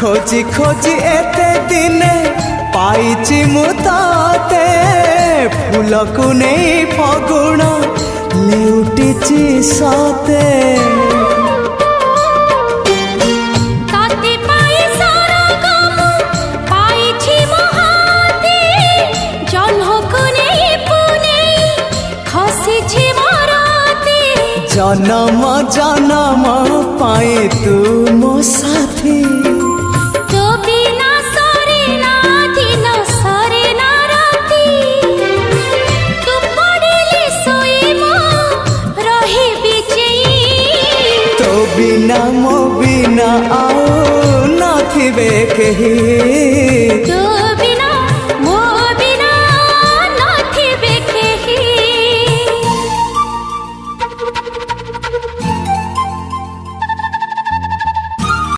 खोजी खोजी एते दिने पाइची मुताते फूल को नहीं फगुण लेउटिची साते जन्म जन्म पाए तू मो साथी तो बिना सरे ना दिन सरे ना राती तू पड़िले सोई मो रही बिचेई तो बिना मो बिना आओ ना थिबे कही।